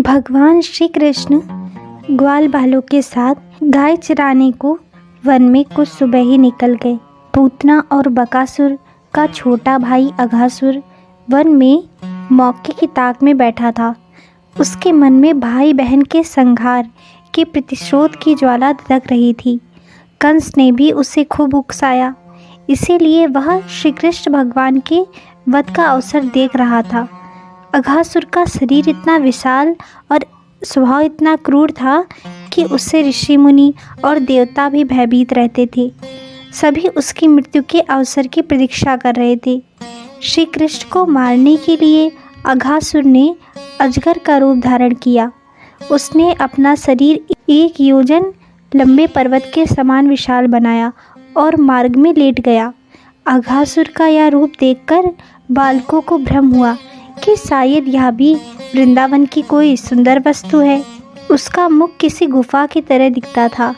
भगवान श्री कृष्ण ग्वाल बालों के साथ गाय चराने को वन में कुछ सुबह ही निकल गए। पूतना और बकासुर का छोटा भाई अघासुर वन में मौके की ताक में बैठा था। उसके मन में भाई बहन के संहार के प्रतिशोध की ज्वाला धधक रही थी। कंस ने भी उसे खूब उकसाया, इसीलिए वह श्री कृष्ण भगवान के वध का अवसर देख रहा था। अघासुर का शरीर इतना विशाल और स्वभाव इतना क्रूर था कि उससे ऋषि मुनि और देवता भी भयभीत रहते थे। सभी उसकी मृत्यु के अवसर की प्रतीक्षा कर रहे थे। श्री कृष्ण को मारने के लिए अघासुर ने अजगर का रूप धारण किया। उसने अपना शरीर 1 योजन लंबे पर्वत के समान विशाल बनाया और मार्ग में लेट गया। अघासुर का यह रूप देखकर बालकों को भ्रम हुआ कि शायद यह भी वृंदावन की कोई सुंदर वस्तु है। उसका मुख किसी गुफा की तरह दिखता था।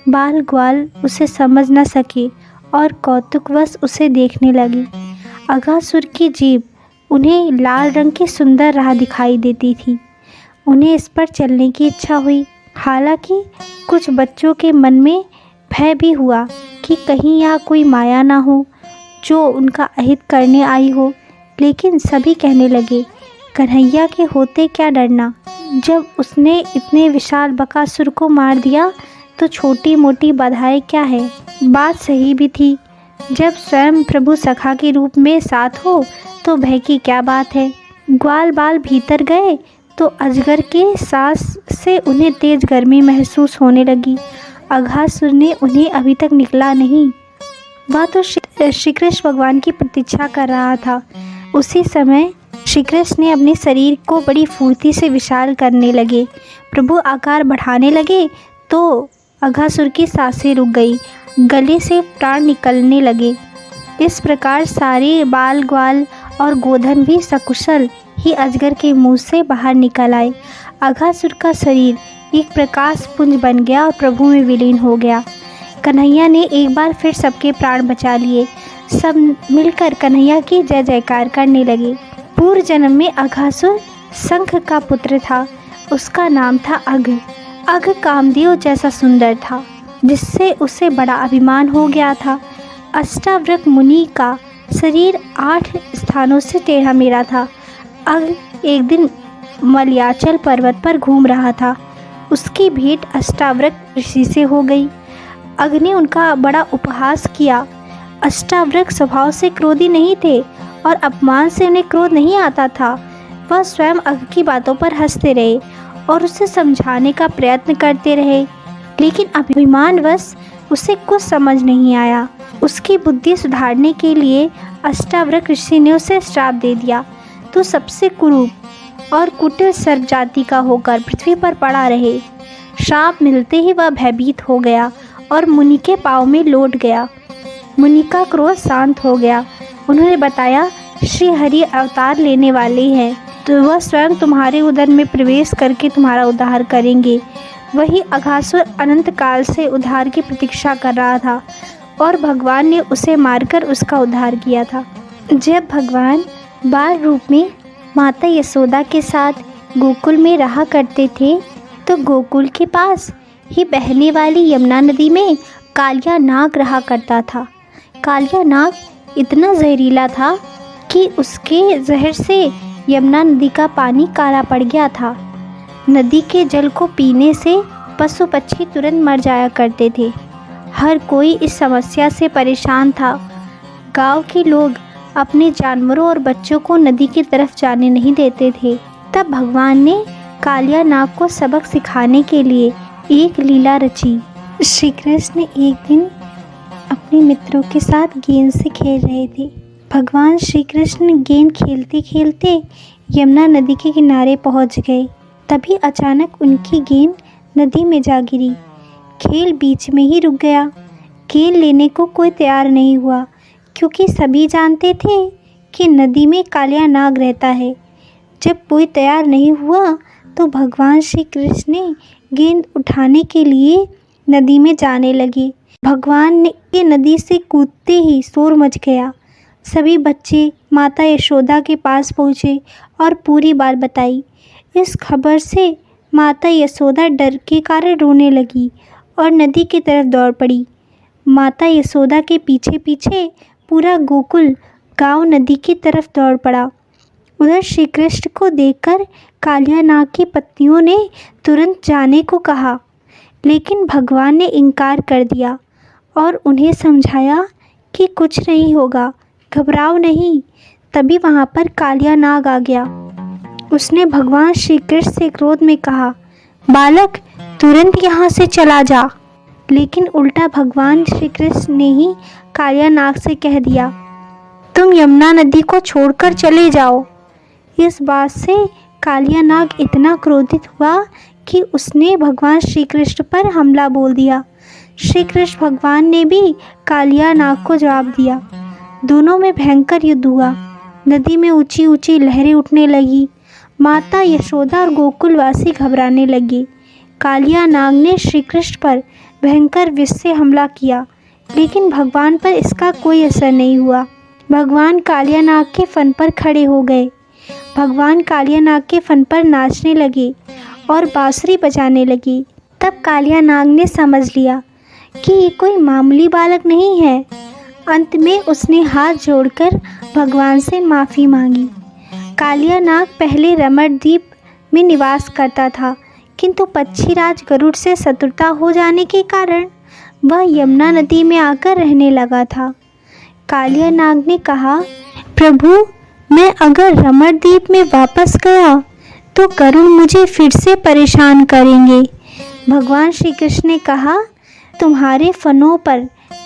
बाल ग्वाल उसे समझ न सके और कौतुकवश उसे देखने लगे। अघासुर की जीभ उन्हें लाल रंग की सुंदर राह दिखाई देती थी। उन्हें इस पर चलने की इच्छा हुई। हालांकि कुछ बच्चों के मन में भय भी हुआ कि कहीं यह कोई माया ना हो जो उनका अहित करने आई हो, लेकिन सभी कहने लगे, कन्हैया के होते क्या डरना। जब उसने इतने विशाल बकासुर को मार दिया तो छोटी मोटी बाधाएं क्या है। बात सही भी थी। जब स्वयं प्रभु सखा के रूप में साथ हो तो भय की क्या बात है। ग्वाल बाल भीतर गए तो अजगर के सांस से उन्हें तेज गर्मी महसूस होने लगी। अघासुर ने उन्हें अभी तक निकला नहीं। वह तो श्री कृष्ण भगवान की प्रतीक्षा कर रहा था। उसी समय श्री कृष्ण ने अपने शरीर को बड़ी फुर्ती से विशाल करने लगे। प्रभु आकार बढ़ाने लगे तो अघासुर की सांसें रुक गई, गले से प्राण निकलने लगे। इस प्रकार सारे बाल ग्वाल और गोधन भी सकुशल ही अजगर के मुंह से बाहर निकल आए। अघासुर का शरीर एक प्रकाश पुंज बन गया और प्रभु में विलीन हो गया। कन्हैया ने एक बार फिर सबके प्राण बचा लिए। सब मिलकर कन्हैया की जय जयकार करने लगे। पूर्व जन्म में अघासुर शंख का पुत्र था। उसका नाम था अघ। अघ कामदेव जैसा सुंदर था, जिससे उसे बड़ा अभिमान हो गया था। अष्टावक्र मुनि का शरीर 8 स्थानों से टेढ़ा मेढ़ा था। अघ एक दिन मलयाचल पर्वत पर घूम रहा था। उसकी भेंट अष्टावक्र ऋषि से हो गई। अघ ने उनका बड़ा उपहास किया। अष्टावक्र स्वभाव से क्रोधी नहीं थे और अपमान से उन्हें क्रोध नहीं आता था। वह स्वयं अघ की बातों पर हंसते रहे और उसे समझाने का प्रयत्न करते रहे, लेकिन अभिमानवश उसे कुछ समझ नहीं आया। उसकी बुद्धि सुधारने के लिए अष्टावक्र ऋषि ने उसे श्राप दे दिया, तो सबसे कुरूप और कुटिल सर्प जाति का होकर पृथ्वी पर पड़ा रहे। श्राप मिलते ही वह भयभीत हो गया और मुनि के पाँव में लौट गया। मुनि का क्रोध शांत हो गया। उन्होंने बताया, श्री हरि अवतार लेने वाले हैं, तो वह स्वयं तुम्हारे उदर में प्रवेश करके तुम्हारा उद्धार करेंगे। वही अघासुर अनंत काल से उद्धार की प्रतीक्षा कर रहा था और भगवान ने उसे मारकर उसका उद्धार किया था। जब भगवान बाल रूप में माता यशोदा के साथ गोकुल में रहा करते थे, तो गोकुल के पास ही बहने वाली यमुना नदी में कालिया नाग रहा करता था। कालिया नाग इतना जहरीला था कि उसके जहर से यमुना नदी का पानी काला पड़ गया था। नदी के जल को पीने से पशु पक्षी तुरंत मर जाया करते थे। हर कोई इस समस्या से परेशान था। गांव के लोग अपने जानवरों और बच्चों को नदी की तरफ जाने नहीं देते थे। तब भगवान ने कालिया नाग को सबक सिखाने के लिए एक लीला रची। श्री कृष्ण एक दिन अपने मित्रों के साथ गेंद से खेल रहे थे। भगवान श्री कृष्ण गेंद खेलते खेलते यमुना नदी के किनारे पहुंच गए। तभी अचानक उनकी गेंद नदी में जा गिरी। खेल बीच में ही रुक गया। गेंद लेने को कोई तैयार नहीं हुआ, क्योंकि सभी जानते थे कि नदी में कालिया नाग रहता है। जब कोई तैयार नहीं हुआ तो भगवान श्री कृष्ण ने गेंद उठाने के लिए नदी में जाने लगे। भगवान के नदी से कूदते ही शोर मच गया। सभी बच्चे माता यशोदा के पास पहुँचे और पूरी बात बताई। इस खबर से माता यशोदा डर के कारण रोने लगी और नदी की तरफ दौड़ पड़ी। माता यशोदा के पीछे पीछे पूरा गोकुल गांव नदी की तरफ दौड़ पड़ा। उधर श्री कृष्ण को देखकर कालिया नाग की पत्नियों ने तुरंत जाने को कहा, लेकिन भगवान ने इनकार कर दिया और उन्हें समझाया कि कुछ नहीं होगा, घबराओ नहीं। तभी वहाँ पर कालिया नाग आ गया। उसने भगवान श्री कृष्ण से क्रोध में कहा, बालक तुरंत यहाँ से चला जा। लेकिन उल्टा भगवान श्री कृष्ण ने ही कालिया नाग से कह दिया, तुम यमुना नदी को छोड़कर चले जाओ। इस बात से कालिया नाग इतना क्रोधित हुआ कि उसने भगवान श्री कृष्ण पर हमला बोल दिया। श्री कृष्ण भगवान ने भी कालिया नाग को जवाब दिया। दोनों में भयंकर युद्ध हुआ। नदी में ऊंची ऊंची लहरें उठने लगी। माता यशोदा और गोकुलवासी घबराने लगे। कालिया नाग ने श्री कृष्ण पर भयंकर विष से हमला किया, लेकिन भगवान पर इसका कोई असर नहीं हुआ। भगवान कालिया नाग के फन पर खड़े हो गए। भगवान कालिया नाग के फन पर नाचने लगे और बांसुरी बजाने लगे। तब कालिया नाग ने समझ लिया कि ये कोई मामूली बालक नहीं है। अंत में उसने हाथ जोड़कर भगवान से माफ़ी मांगी। कालिया नाग पहले रमणद्वीप में निवास करता था, किंतु पक्षीराज गरुड़ से शत्रुता हो जाने के कारण वह यमुना नदी में आकर रहने लगा था। कालिया नाग ने कहा, प्रभु मैं अगर रमणद्वीप में वापस गया तो गरुड़ मुझे फिर से परेशान करेंगे। भगवान श्री कृष्ण ने कहा, तुम्हारे फनों पर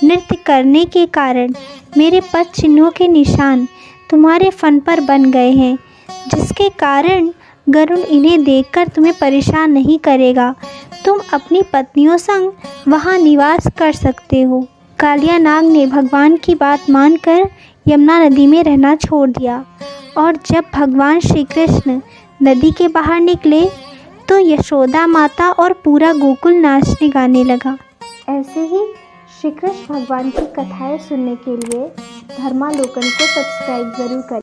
नृत्य करने के कारण मेरे पद चिन्हों के निशान तुम्हारे फन पर बन गए हैं, जिसके कारण गरुड़ इन्हें देखकर तुम्हें परेशान नहीं करेगा। तुम अपनी पत्नियों संग वहाँ निवास कर सकते हो। कालिया नाग ने भगवान की बात मानकर यमुना नदी में रहना छोड़ दिया और जब भगवान श्री कृष्ण नदी के बाहर निकले तो यशोदा माता और पूरा गोकुल नाचने गाने लगा। ऐसे ही श्री कृष्ण भगवान की कथाएं सुनने के लिए धर्मालोकन को सब्सक्राइब ज़रूर करें।